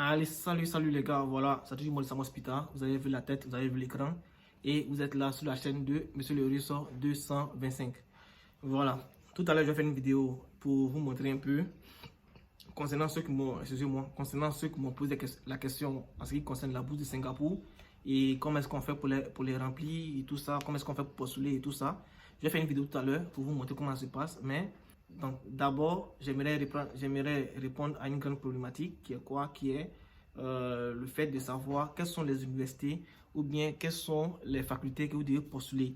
Allez, salut les gars, voilà, c'est toujours moi, Samo Spita. Vous avez vu la tête, vous avez vu l'écran. Et vous êtes là sur la chaîne de Monsieur le Ressort 225. Voilà, tout à l'heure, je vais faire une vidéo pour vous montrer un peu concernant ceux qui m'ont, excusez-moi, concernant ceux qui m'ont posé la question en ce qui concerne la bourse de Singapour et comment est-ce qu'on fait pour les remplir et tout ça, comment est-ce qu'on fait pour postuler et tout ça. Je vais faire une vidéo tout à l'heure pour vous montrer comment ça se passe, mais donc d'abord, j'aimerais répondre à une grande problématique qui est quoi? Qui est le fait de savoir quelles sont les universités ou bien quelles sont les facultés que vous devez postuler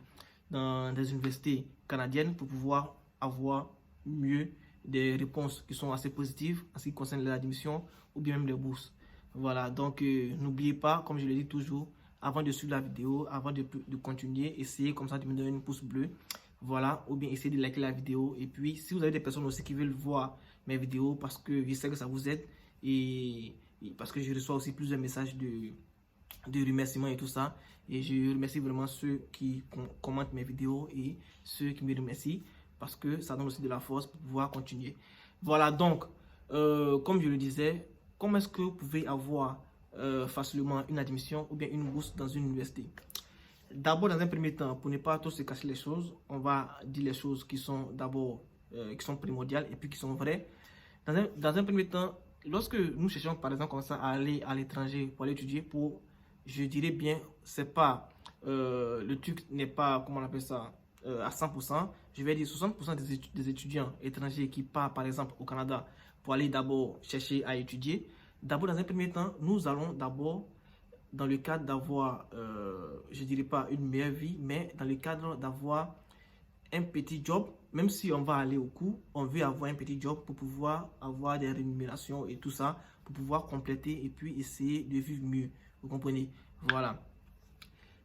dans des universités canadiennes pour pouvoir avoir mieux des réponses qui sont assez positives en ce qui concerne l'admission ou bien même les bourses. Voilà, donc n'oubliez pas, comme je le dis toujours, avant de suivre la vidéo, avant de continuer, essayez comme ça de me donner un pouce bleu. Voilà, ou bien essayez de liker la vidéo. Et puis, si vous avez des personnes aussi qui veulent voir mes vidéos parce que je sais que ça vous aide et parce que je reçois aussi plusieurs messages de remerciements et tout ça. Et je remercie vraiment ceux qui commentent mes vidéos et ceux qui me remercient parce que ça donne aussi de la force pour pouvoir continuer. Voilà, donc, comme je le disais, comment est-ce que vous pouvez avoir facilement une admission ou bien une bourse dans une université? D'abord, dans un premier temps, pour ne pas trop se cacher les choses, on va dire les choses qui sont d'abord qui sont primordiales et puis qui sont vraies. Dans un premier temps, lorsque nous cherchons par exemple comme ça à aller à l'étranger pour aller étudier, je dirais bien, c'est pas le truc n'est pas, comment on appelle ça, à 100%. Je vais dire 60% des étudiants étrangers qui partent par exemple au Canada pour aller d'abord chercher à étudier. D'abord, dans un premier temps, nous allons d'abord dans le cadre d'avoir, je dirais pas une meilleure vie, mais dans le cadre d'avoir un petit job, même si on va aller au cours, on veut avoir un petit job pour pouvoir avoir des rémunérations et tout ça, pour pouvoir compléter et puis essayer de vivre mieux. Vous comprenez? Voilà.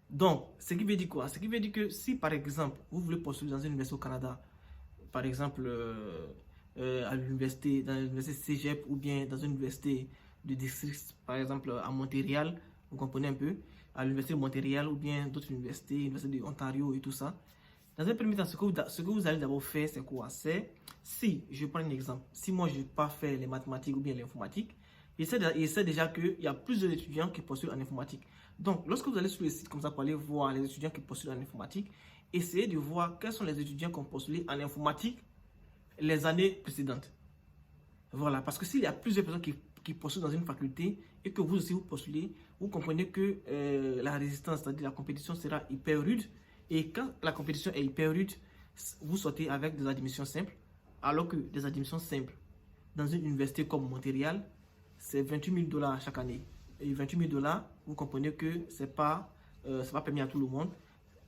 Donc, ce qui veut dire quoi? Ce qui veut dire que si par exemple, vous voulez postuler dans une université au Canada, par exemple à l'université, dans l'université Cégep ou bien dans une université de district, par exemple à Montréal, vous comprenez un peu, à l'université de Montréal ou bien d'autres universités, l'université de Ontario et tout ça. Dans un premier temps, ce que vous allez d'abord faire, c'est quoi? C'est, si je prends un exemple, si moi je n'ai pas fait les mathématiques ou bien l'informatique, il sait déjà qu'il y a plusieurs étudiants qui postulent en informatique. Donc, lorsque vous allez sur le site comme ça pour aller voir les étudiants qui postulent en informatique, essayez de voir quels sont les étudiants qui ont postulé en informatique les années précédentes. Voilà, parce que s'il y a plusieurs personnes qui postulent dans une faculté et que vous aussi vous postulez, vous comprenez que la résistance, c'est-à-dire la compétition sera hyper rude. Et quand la compétition est hyper rude, vous sortez avec des admissions simples, alors que des admissions simples dans une université comme Montréal, c'est 28 000 $ chaque année. Et 28 000 $, vous comprenez que c'est pas permis à tout le monde.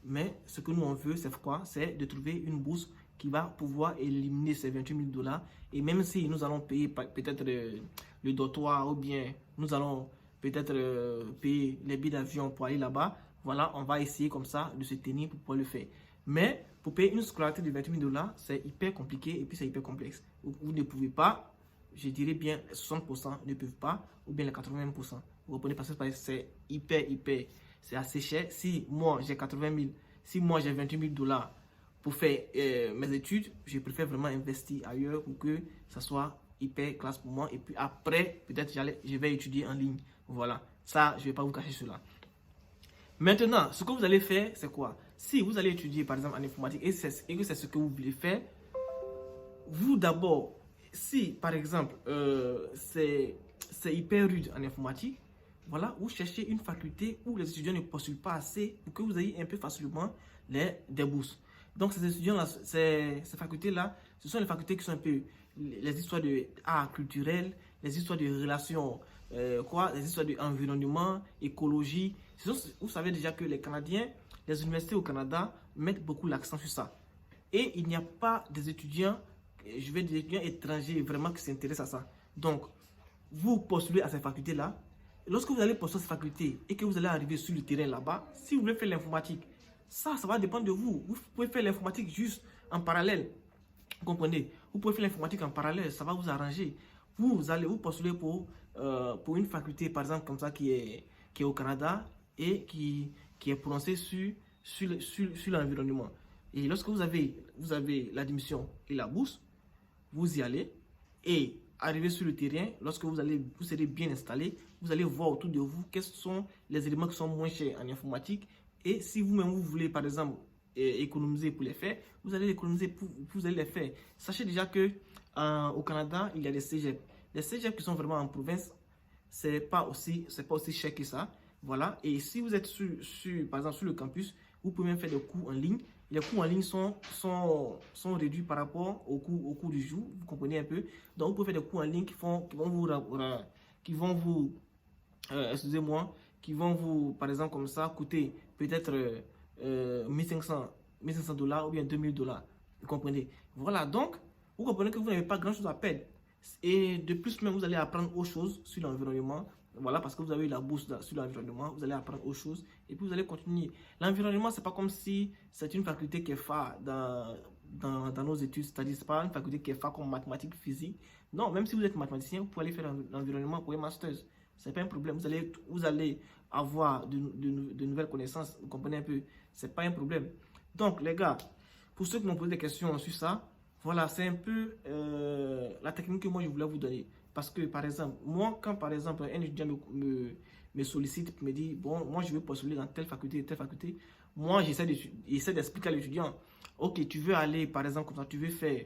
Mais ce que nous on veut, c'est quoi? C'est de trouver une bourse qui va pouvoir éliminer ces 28 000 $. Et même si nous allons payer peut-être le dortoir ou bien nous allons peut-être payer les billets d'avion pour aller là-bas, voilà, on va essayer comme ça de se tenir pour pouvoir le faire. Mais pour payer une scolarité de 28 000 $, c'est hyper compliqué et puis c'est hyper complexe. Vous ne pouvez pas, je dirais bien 60% ne peuvent pas, ou bien les 80%. Vous comprenez, parce que c'est hyper, c'est assez cher. Si moi j'ai 80 000, si moi j'ai 28 000 $ pour faire mes études, je préfère vraiment investir ailleurs pour que ça soit hyper classe pour moi. Et puis après, peut-être je vais étudier en ligne. Voilà, ça, je ne vais pas vous cacher cela. Maintenant, ce que vous allez faire, c'est quoi? Si vous allez étudier, par exemple, en informatique et que c'est ce que vous voulez faire, vous d'abord, si par exemple, c'est hyper rude en informatique, voilà, vous cherchez une faculté où les étudiants ne postulent pas assez pour que vous ayez un peu facilement des bourses. Donc, ces étudiants-là, ces facultés-là, ce sont les facultés qui sont un peu les histoires de art culturel, les histoires de relations, les histoires d'environnement, écologie. Vous savez déjà que les Canadiens, les universités au Canada mettent beaucoup l'accent sur ça. Et il n'y a pas des étudiants, je vais dire des étudiants étrangers vraiment qui s'intéressent à ça. Donc, vous postulez à ces facultés-là. Lorsque vous allez postuler à ces facultés et que vous allez arriver sur le terrain là-bas, si vous voulez faire l'informatique, ça va dépendre de vous. Vous pouvez faire l'informatique juste en parallèle. Vous comprenez? Vous pouvez faire l'informatique en parallèle, ça va vous arranger. Vous allez vous postuler pour une faculté, par exemple, comme ça, qui est au Canada et qui est prononcée sur l'environnement. Et lorsque vous avez l'admission et la bourse, vous y allez. Et arriver sur le terrain, lorsque vous serez bien installé, vous allez voir autour de vous quels sont les éléments qui sont moins chers en informatique. Et si vous-même vous voulez par exemple économiser pour les faire, vous allez économiser vous allez les faire. Sachez déjà que au Canada, il y a des cégeps. Les cégeps qui sont vraiment en province, c'est pas aussi cher que ça. Voilà. Et si vous êtes par exemple sur le campus, vous pouvez même faire des cours en ligne. Les cours en ligne sont réduits par rapport au cours du jour. Vous comprenez un peu. Donc, vous pouvez faire des cours en ligne qui vont vous, par exemple, comme ça, coûter peut-être 1500 $, ou bien 2000 $. Vous comprenez? Voilà. Donc, vous comprenez que vous n'avez pas grand-chose à perdre. Et de plus, même, vous allez apprendre autre chose sur l'environnement. Voilà, parce que vous avez eu la bourse sur l'environnement, vous allez apprendre autre chose et puis vous allez continuer. L'environnement, c'est pas comme si c'est une faculté qui est phare dans nos études, c'est-à-dire c'est pas une faculté qui est phare comme mathématiques, physique. Non, même si vous êtes mathématicien, vous pouvez aller faire l'environnement pour un master. C'est pas un problème. Vous allez avoir de nouvelles connaissances. Vous comprenez un peu? C'est pas un problème. Donc, les gars, pour ceux qui m'ont posé des questions sur ça, voilà, c'est un peu la technique que moi je voulais vous donner. Parce que, par exemple, moi, quand par exemple un étudiant me sollicite, me dit, bon, moi je veux postuler dans telle faculté, moi j'essaie d'expliquer à l'étudiant, ok, tu veux aller, par exemple, comme ça, tu veux faire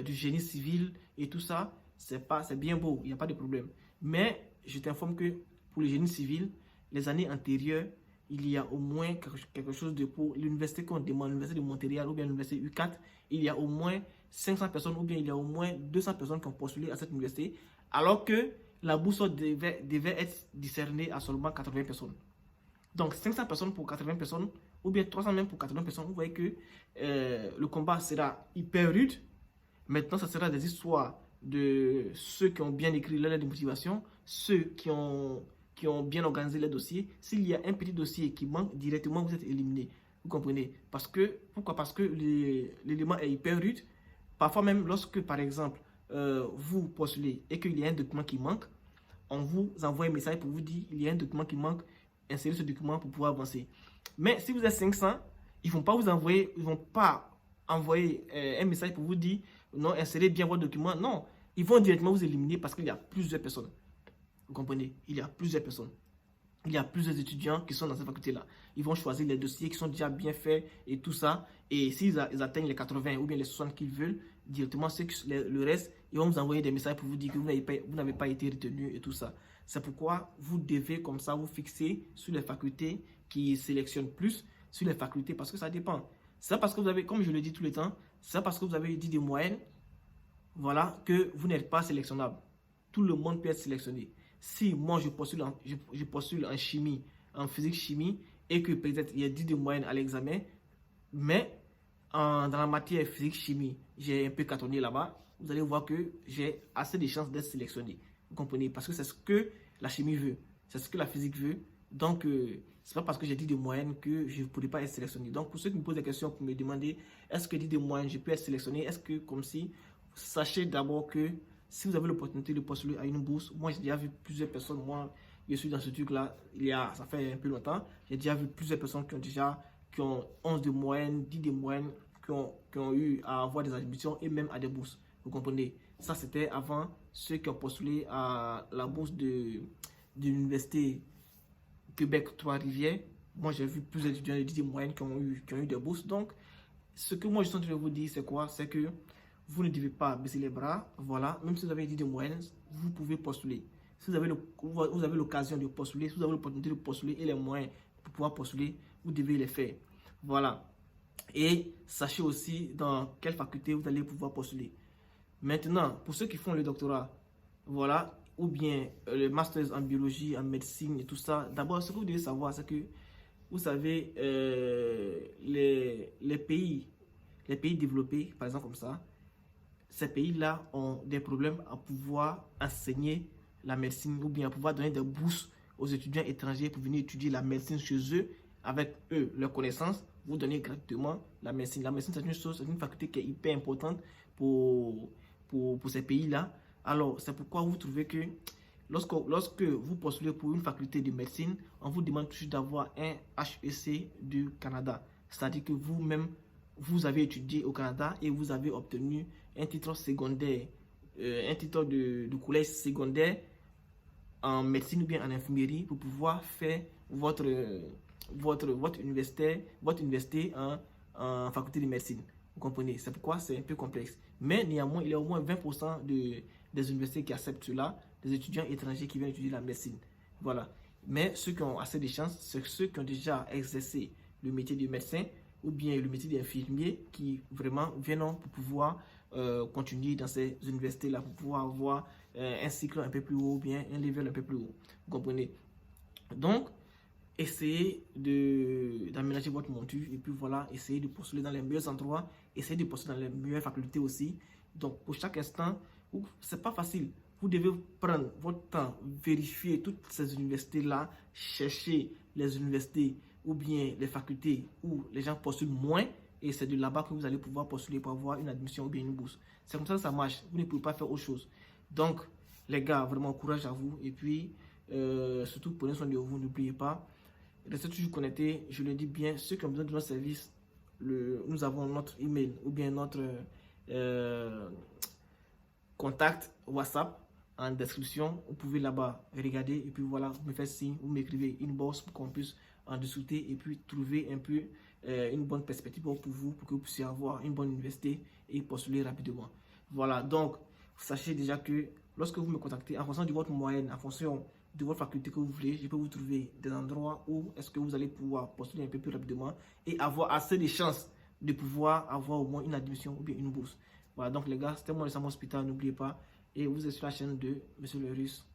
du génie civil et tout ça, c'est bien beau, il n'y a pas de problème. Mais je t'informe que pour le génie civil, les années antérieures, il y a au moins quelque chose de pour l'université qu'on demande, l'université de Montréal ou bien l'université U4, il y a au moins 500 personnes ou bien il y a au moins 200 personnes qui ont postulé à cette université, alors que la bourse devait être discernée à seulement 80 personnes. Donc 500 personnes pour 80 personnes, ou bien 300 même pour 80 personnes, vous voyez que le combat sera hyper rude. Maintenant, ça sera des histoires de ceux qui ont bien écrit leur lettre de motivation, ceux qui ont bien organisé les dossiers. S'il y a un petit dossier qui manque, directement vous êtes éliminé. Vous comprenez? Pourquoi? Parce que l'élément est hyper rude. Parfois même lorsque, par exemple, vous postulez et qu'il y a un document qui manque, on vous envoie un message pour vous dire il y a un document qui manque, insérez ce document pour pouvoir avancer. Mais si vous êtes 500, ils vont pas envoyer un message pour vous dire non, insérez bien votre document. Non, ils vont directement vous éliminer parce qu'il y a plusieurs personnes. Vous comprenez? Il y a plusieurs personnes. Il y a plusieurs étudiants qui sont dans cette faculté-là. Ils vont choisir les dossiers qui sont déjà bien faits et tout ça. Et s'ils atteignent les 80 ou bien les 60 qu'ils veulent, directement le reste, ils vont vous envoyer des messages pour vous dire que vous n'avez pas été retenu et tout ça. C'est pourquoi vous devez comme ça vous fixer sur les facultés qui sélectionnent plus, sur les facultés, parce que ça dépend. C'est parce que vous avez, comme je le dis tout le temps, c'est parce que vous avez dit des moyennes, voilà, que vous n'êtes pas sélectionnable. Tout le monde peut être sélectionné. Si moi je postule en chimie, en physique-chimie, et que peut-être il y a 10 de moyenne à l'examen, mais dans la matière physique-chimie, j'ai un peu cartonné là-bas, vous allez voir que j'ai assez de chances d'être sélectionné. Vous comprenez? Parce que c'est ce que la chimie veut, c'est ce que la physique veut. Donc, c'est pas parce que j'ai 10 de moyenne que je ne pourrais pas être sélectionné. Donc, pour ceux qui me posent des questions pour me demander est-ce que 10 de moyenne, je peux être sélectionné, est-ce que comme si, sachez d'abord que si vous avez l'opportunité de postuler à une bourse, moi j'ai déjà vu plusieurs personnes, moi je suis dans ce truc-là, ça fait un peu longtemps, j'ai déjà vu plusieurs personnes qui ont 11 de moyenne, 10 de moyenne, qui ont eu à avoir des admissions et même à des bourses. Vous comprenez? Ça c'était avant ceux qui ont postulé à la bourse de l'université Québec Trois-Rivières. Moi j'ai vu plusieurs étudiants de 10 de moyenne qui ont eu des bourses. Donc ce que moi je suis en train de vous dire c'est quoi? C'est que vous ne devez pas baisser les bras, voilà, même si vous avez dit de moyenne, vous pouvez postuler. Si vous avez l'occasion de postuler, si vous avez l'opportunité de postuler et les moyens pour pouvoir postuler, vous devez les faire. Voilà. Et sachez aussi dans quelle faculté vous allez pouvoir postuler. Maintenant, pour ceux qui font le doctorat, voilà, ou bien le master en biologie, en médecine et tout ça, d'abord, ce que vous devez savoir, c'est que, vous savez, les pays développés, par exemple comme ça, ces pays-là ont des problèmes à pouvoir enseigner la médecine ou bien à pouvoir donner des bourses aux étudiants étrangers pour venir étudier la médecine chez eux, avec eux, leurs connaissances, vous donner gratuitement la médecine. La médecine, c'est une faculté qui est hyper importante pour ces pays-là. Alors, c'est pourquoi vous trouvez que lorsque vous postulez pour une faculté de médecine, on vous demande toujours d'avoir un HEC du Canada. C'est-à-dire que vous-même, vous avez étudié au Canada et vous avez obtenu un titre secondaire un titre de collège secondaire en médecine ou bien en infirmerie pour pouvoir faire votre université en faculté de médecine. Vous comprenez? C'est pourquoi c'est un peu complexe. Mais néanmoins, il y a au moins 20% des universités qui acceptent cela, des étudiants étrangers qui viennent étudier la médecine. Voilà. Mais ceux qui ont assez de chance, c'est ceux qui ont déjà exercé le métier de médecin ou bien le métier d'infirmier qui vraiment viennent pour pouvoir continuer dans ces universités-là, pour pouvoir avoir un cycle un peu plus haut ou bien un level un peu plus haut. Vous comprenez? Donc, essayez d'aménager votre monture et puis voilà, essayez de postuler dans les meilleurs endroits, essayez de postuler dans les meilleures facultés aussi. Donc, pour chaque instant, c'est pas facile. Vous devez prendre votre temps, vérifier toutes ces universités-là, chercher les universités ou bien les facultés où les gens postulent moins et c'est de là-bas que vous allez pouvoir postuler pour avoir une admission ou bien une bourse. C'est comme ça que ça marche. Vous ne pouvez pas faire autre chose. Donc, les gars, vraiment courage à vous et puis surtout prenez soin de vous, n'oubliez pas. Restez toujours connectés, je le dis bien, ceux qui ont besoin de notre service, nous avons notre email ou bien notre contact WhatsApp en description. Vous pouvez là-bas regarder et puis voilà, vous me faites signe, vous m'écrivez une box pour qu'on puisse en discuter et puis trouver un peu une bonne perspective pour vous, pour que vous puissiez avoir une bonne université et postuler rapidement. Voilà, donc sachez déjà que lorsque vous me contactez, en fonction de votre moyenne, en fonction de votre faculté que vous voulez, je peux vous trouver des endroits où est-ce que vous allez pouvoir postuler un peu plus rapidement et avoir assez de chances de pouvoir avoir au moins une admission ou bien une bourse. Voilà, donc les gars, c'était moi le Sam Hospital, n'oubliez pas. Et vous êtes sur la chaîne de Monsieur le Russe.